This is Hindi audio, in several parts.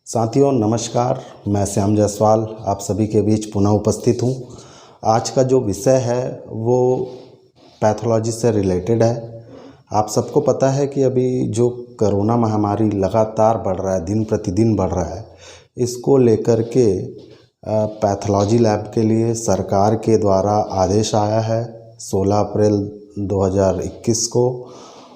साथियों नमस्कार, मैं श्याम जायसवाल आप सभी के बीच पुनः उपस्थित हूँ। आज का जो विषय है वो पैथोलॉजी से रिलेटेड है। आप सबको पता है कि अभी जो कोरोना महामारी लगातार बढ़ रहा है, दिन प्रतिदिन बढ़ रहा है, इसको लेकर के पैथोलॉजी लैब के लिए सरकार के द्वारा आदेश आया है 16 अप्रैल 2021 को,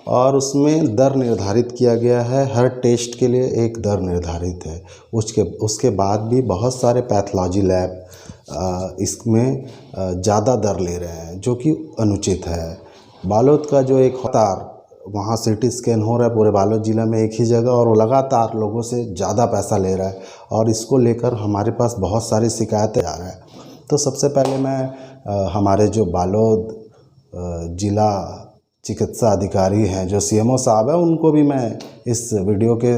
और उसमें दर निर्धारित किया गया है। हर टेस्ट के लिए एक दर निर्धारित है। उसके बाद भी बहुत सारे पैथोलॉजी लैब इसमें ज़्यादा दर ले रहे हैं, जो कि अनुचित है। बालोद का जो एक लगातार वहाँ सीटी स्कैन हो रहा है पूरे बालोद ज़िला में एक ही जगह, और वो लगातार लोगों से ज़्यादा पैसा ले रहा है, और इसको लेकर हमारे पास बहुत सारी शिकायतें आ रहा है। तो सबसे पहले मैं हमारे जो बालोद ज़िला चिकित्सा अधिकारी हैं, जो सीएमओ साहब हैं, उनको भी मैं इस वीडियो के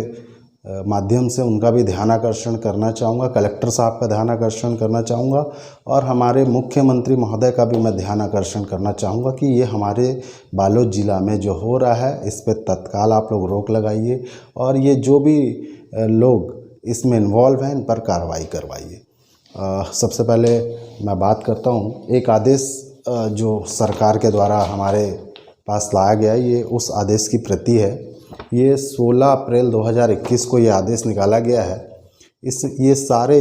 माध्यम से उनका भी ध्यान आकर्षण करना चाहूँगा, कलेक्टर साहब का ध्यान आकर्षण करना चाहूँगा, और हमारे मुख्यमंत्री महोदय का भी मैं ध्यान आकर्षण करना चाहूँगा कि ये हमारे बालोद ज़िला में जो हो रहा है इस पर तत्काल आप लोग रोक लगाइए, और ये जो भी लोग इसमें इन्वॉल्व हैं इन पर कार्रवाई करवाइए। सबसे पहले मैं बात करता हूँ, एक आदेश जो सरकार के द्वारा हमारे पास लाया गया, ये उस आदेश की प्रति है। ये 16 अप्रैल 2021 को ये आदेश निकाला गया है। ये सारे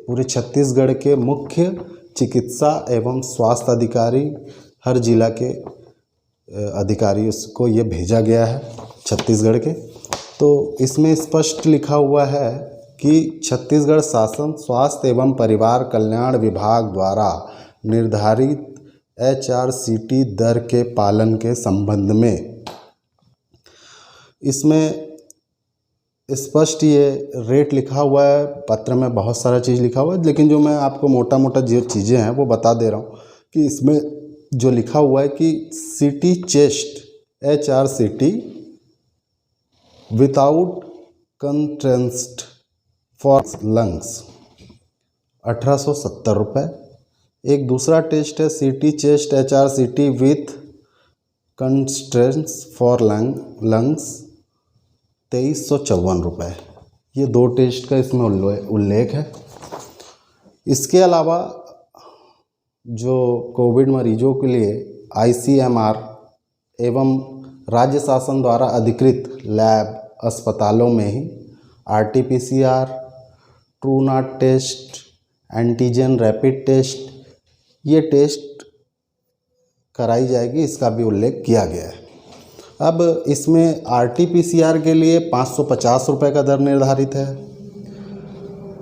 पूरे छत्तीसगढ़ के मुख्य चिकित्सा एवं स्वास्थ्य अधिकारी, हर जिला के अधिकारियों को ये भेजा गया है छत्तीसगढ़ के। तो इसमें स्पष्ट लिखा हुआ है कि छत्तीसगढ़ शासन स्वास्थ्य एवं परिवार कल्याण विभाग द्वारा निर्धारित HRCT दर के पालन के संबंध में, इसमें स्पष्ट ये रेट लिखा हुआ है। पत्र में बहुत सारा चीज़ लिखा हुआ है, लेकिन जो मैं आपको मोटा मोटा जो चीज़ें हैं वो बता दे रहा हूँ कि इसमें जो लिखा हुआ है कि CT chest HRCT without contrast for lungs 1870 रुपये। एक दूसरा टेस्ट है CT chest HRCT with constraints for lungs 2354 रुपये। ये दो टेस्ट का इसमें उल्लेख है। इसके अलावा जो कोविड मरीजों के लिए ICMR एवं राज्य शासन द्वारा अधिकृत लैब अस्पतालों में ही RT-PCR, Truenat test, antigen rapid test, ये टेस्ट कराई जाएगी, इसका भी उल्लेख किया गया है। अब इसमें RT-PCR के लिए 550 रुपये का दर निर्धारित है।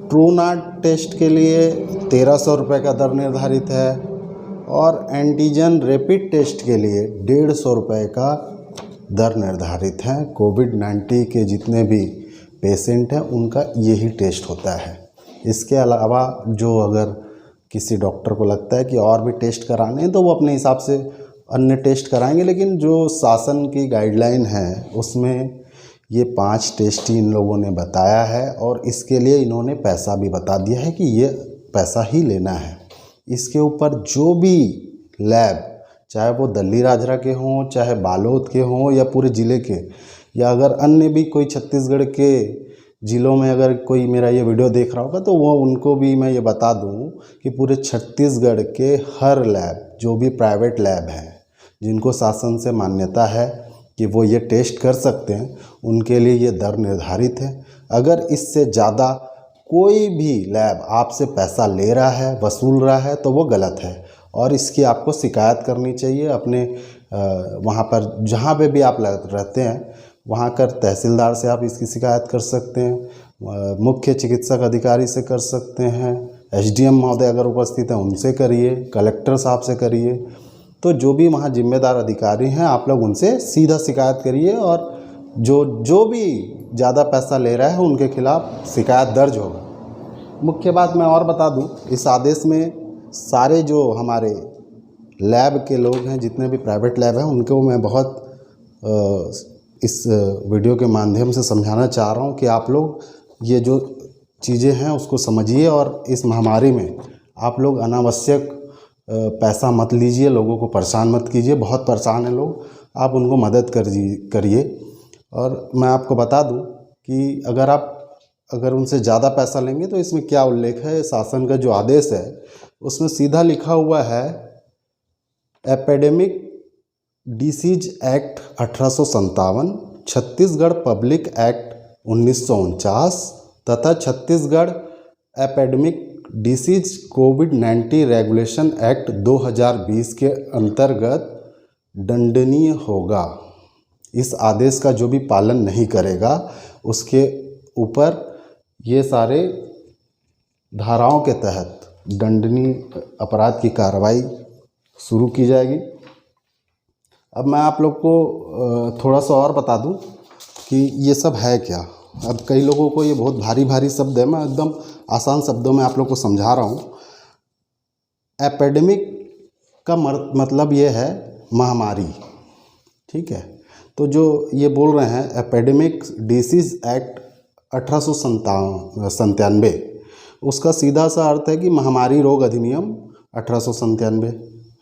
ट्रूनाट टेस्ट के लिए 1300 रुपये का दर निर्धारित है, और एंटीजन रैपिड टेस्ट के लिए 150 रुपये का दर निर्धारित है। कोविड-19 के जितने भी पेशेंट हैं उनका यही टेस्ट होता है। इसके अलावा जो अगर किसी डॉक्टर को लगता है कि और भी टेस्ट कराने हैं तो वो अपने हिसाब से अन्य टेस्ट कराएंगे, लेकिन जो शासन की गाइडलाइन है उसमें ये 5 टेस्ट ही इन लोगों ने बताया है, और इसके लिए इन्होंने पैसा भी बता दिया है कि ये पैसा ही लेना है। इसके ऊपर जो भी लैब, चाहे वो दल्ली राजरा के हों, चाहे बालोद के हों, या पूरे ज़िले के, या अगर अन्य भी कोई छत्तीसगढ़ के ज़िलों में अगर कोई मेरा ये वीडियो देख रहा होगा तो वो उनको भी मैं ये बता दूं कि पूरे छत्तीसगढ़ के हर लैब, जो भी प्राइवेट लैब हैं जिनको शासन से मान्यता है कि वो ये टेस्ट कर सकते हैं, उनके लिए ये दर निर्धारित है। अगर इससे ज़्यादा कोई भी लैब आपसे पैसा ले रहा है, वसूल रहा है, तो वो गलत है, और इसकी आपको शिकायत करनी चाहिए अपने वहाँ पर जहाँ पे भी आप रहते हैं वहाँ कर तहसीलदार से आप इसकी शिकायत कर सकते हैं, मुख्य चिकित्सक अधिकारी से कर सकते हैं, SDM महोदय अगर उपस्थित हैं उनसे करिए, कलेक्टर साहब से करिए। तो जो भी वहाँ जिम्मेदार अधिकारी हैं आप लोग उनसे सीधा शिकायत करिए, और जो भी ज़्यादा पैसा ले रहा है उनके खिलाफ़ शिकायत दर्ज होगा। मुख्य बात मैं और बता दूं, इस आदेश में सारे जो हमारे लैब के लोग हैं, जितने भी प्राइवेट लैब हैं, उनको मैं बहुत इस वीडियो के माध्यम से समझाना चाह रहा हूं कि आप लोग ये जो चीज़ें हैं उसको समझिए, और इस महामारी में आप लोग अनावश्यक पैसा मत लीजिए, लोगों को परेशान मत कीजिए। बहुत परेशान हैं लोग, आप उनको मदद करिए। और मैं आपको बता दूं कि अगर आप अगर उनसे ज़्यादा पैसा लेंगे तो इसमें क्या उल्लेख है, शासन का जो आदेश है उसमें सीधा लिखा हुआ है epidemic disease act 1857, Chhattisgarh public act 1949 तथा छत्तीसगढ़ एपिडेमिक डिसीज कोविड-19 रेगुलेशन एक्ट 2020 के अंतर्गत दंडनीय होगा। इस आदेश का जो भी पालन नहीं करेगा उसके ऊपर ये सारे धाराओं के तहत दंडनीय अपराध की कार्रवाई शुरू की जाएगी। अब मैं आप लोग को थोड़ा सा और बता दूं कि ये सब है क्या। अब कई लोगों को ये बहुत भारी भारी शब्द है, मैं एकदम आसान शब्दों में आप लोग को समझा रहा हूँ। एपिडेमिक का मतलब ये है महामारी, ठीक है। तो जो ये बोल रहे हैं एपिडेमिक डिसीज एक्ट 1897, उसका सीधा सा अर्थ है कि महामारी रोग अधिनियम 1897,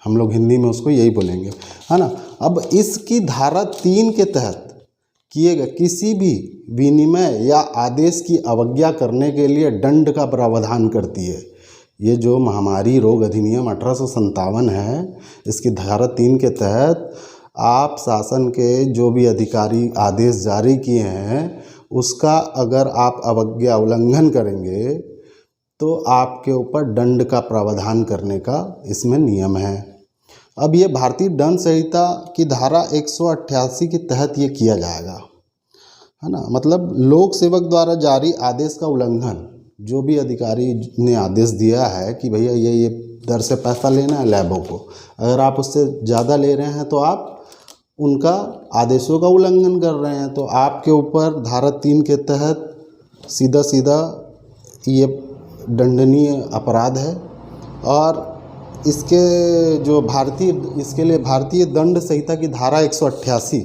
हम लोग हिंदी में उसको यही बोलेंगे, है ना। अब इसकी धारा 3 के तहत किए गए किसी भी विनिमय या आदेश की अवज्ञा करने के लिए दंड का प्रावधान करती है। ये जो महामारी रोग अधिनियम 1857 है, इसकी धारा 3 के तहत आप शासन के जो भी अधिकारी आदेश जारी किए हैं उसका अगर आप अवज्ञा उल्लंघन करेंगे तो आपके ऊपर दंड का प्रावधान करने का इसमें नियम है। अब ये भारतीय दंड संहिता की धारा 188 के तहत ये किया जाएगा, है ना। मतलब लोक सेवक द्वारा जारी आदेश का उल्लंघन, जो भी अधिकारी ने आदेश दिया है कि भैया ये दर से पैसा लेना है लैबों को, अगर आप उससे ज़्यादा ले रहे हैं तो आप उनका आदेशों का उल्लंघन कर रहे हैं, तो आपके ऊपर धारा 3 के तहत सीधा सीधा ये दंडनीय अपराध है। और इसके जो इसके लिए भारतीय दंड संहिता की धारा 188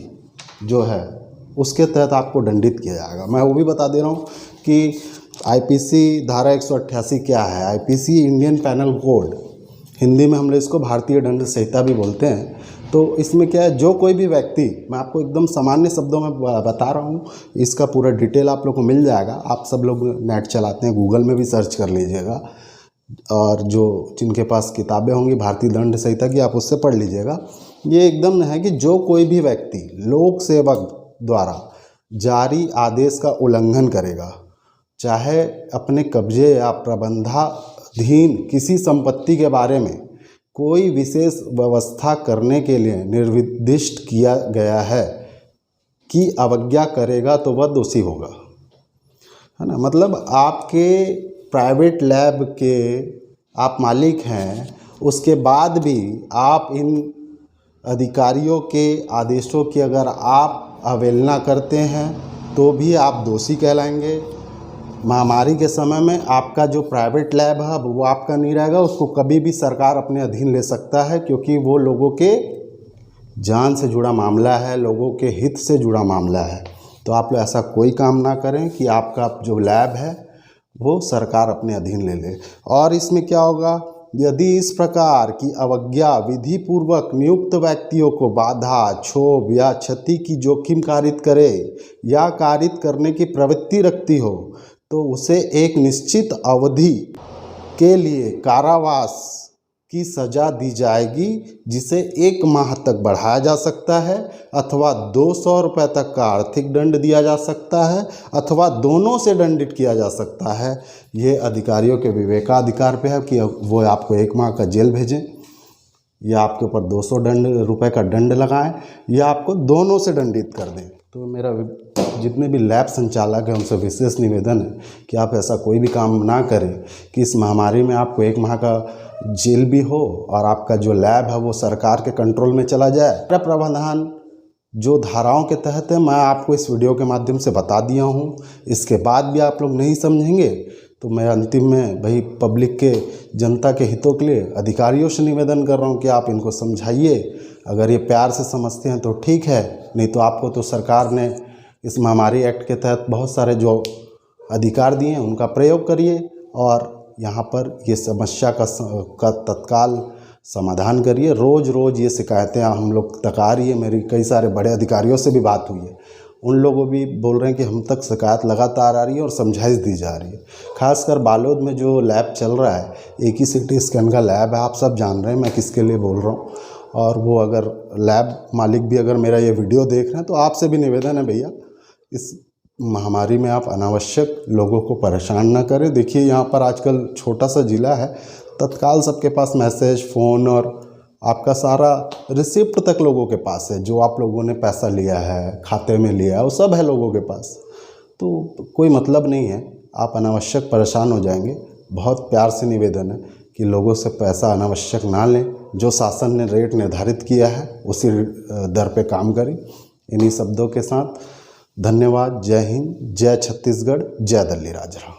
जो है उसके तहत आपको दंडित किया जाएगा। मैं वो भी बता दे रहा हूँ कि आईपीसी धारा 188 क्या है। IPC Indian panel code, Hindi में हम लोग इसको भारतीय दंड संहिता भी बोलते हैं। तो इसमें क्या है, जो कोई भी व्यक्ति, मैं आपको एकदम सामान्य शब्दों में बता रहा हूँ, इसका पूरा डिटेल आप लोग को मिल जाएगा। आप सब लोग नेट चलाते हैं, गूगल में भी सर्च कर लीजिएगा, और जो जिनके पास किताबें होंगी भारतीय दंड संहिता की आप उससे पढ़ लीजिएगा। ये एकदम है कि जो कोई भी व्यक्ति लोक सेवक द्वारा जारी आदेश का उल्लंघन करेगा, चाहे अपने कब्जे या प्रबंधाधीन किसी संपत्ति के बारे में कोई विशेष व्यवस्था करने के लिए निर्दिष्ट किया गया है कि अवज्ञा करेगा तो वह दोषी होगा, है ना। मतलब आपके प्राइवेट लैब के आप मालिक हैं, उसके बाद भी आप इन अधिकारियों के आदेशों की अगर आप अवहेलना करते हैं तो भी आप दोषी कहलाएंगे। महामारी के समय में आपका जो प्राइवेट लैब है वो आपका नहीं रहेगा, उसको कभी भी सरकार अपने अधीन ले सकता है, क्योंकि वो लोगों के जान से जुड़ा मामला है, लोगों के हित से जुड़ा मामला है। तो आप लोग ऐसा कोई काम ना करें कि आपका जो लैब है वो सरकार अपने अधीन ले ले। और इसमें क्या होगा, यदि इस प्रकार की अवज्ञा विधि पूर्वक नियुक्त व्यक्तियों को बाधा, क्षोभ या क्षति की जोखिम कारित करे या कारित करने की प्रवृत्ति रखती हो तो उसे एक निश्चित अवधि के लिए कारावास की सज़ा दी जाएगी, जिसे 1 माह तक बढ़ाया जा सकता है, अथवा 200 रुपये तक का आर्थिक दंड दिया जा सकता है, अथवा दोनों से दंडित किया जा सकता है। ये अधिकारियों के विवेकाधिकार पे है कि वो आपको 1 माह का जेल भेजें, या आपके ऊपर 200 रुपये का दंड लगाएं, या आपको दोनों से दंडित कर दें। तो मेरा जितने भी लैब संचालक हैं उनसे विशेष निवेदन है कि आप ऐसा कोई भी काम ना करें कि इस महामारी में आपको 1 माह का जेल भी हो और आपका जो लैब है वो सरकार के कंट्रोल में चला जाए। प्रावधान जो धाराओं के तहत है मैं आपको इस वीडियो के माध्यम से बता दिया हूँ। इसके बाद भी आप लोग नहीं समझेंगे तो मैं अंतिम में भाई पब्लिक के, जनता के हितों के लिए अधिकारियों से निवेदन कर रहा हूँ कि आप इनको समझाइए। अगर ये प्यार से समझते हैं तो ठीक है, नहीं तो आपको तो सरकार ने इस महामारी एक्ट के तहत बहुत सारे जो अधिकार दिए हैं उनका प्रयोग करिए और यहाँ पर ये समस्या का तत्काल समाधान करिए। रोज़ रोज़ ये शिकायतें हम लोग तक आ रही है, मेरी कई सारे बड़े अधिकारियों से भी बात हुई है, उन लोगों भी बोल रहे हैं कि हम तक शिकायत लगातार आ रही है और समझाइश दी जा रही है। खासकर बालोद में जो लैब चल रहा है, एक ही सिटी स्कैन का लैब है, आप सब जान रहे हैं मैं किसके लिए बोल रहा हूँ। और वो अगर लैब मालिक भी अगर मेरा ये वीडियो देख रहे हैं तो आपसे भी निवेदन है भैया, इस महामारी में आप अनावश्यक लोगों को परेशान ना करें। देखिए यहाँ पर आजकल छोटा सा ज़िला है, तत्काल सबके पास मैसेज, फ़ोन और आपका सारा रिसिप्ट तक लोगों के पास है। जो आप लोगों ने पैसा लिया है, खाते में लिया है, वो सब है लोगों के पास। तो कोई मतलब नहीं है, आप अनावश्यक परेशान हो जाएंगे। बहुत प्यार से निवेदन है कि लोगों से पैसा अनावश्यक ना लें। जो शासन ने रेट निर्धारित किया है उसी दर पे काम करें। इन्हीं शब्दों के साथ धन्यवाद। जय हिंद, जय छत्तीसगढ़, जय दल्ली राजरा।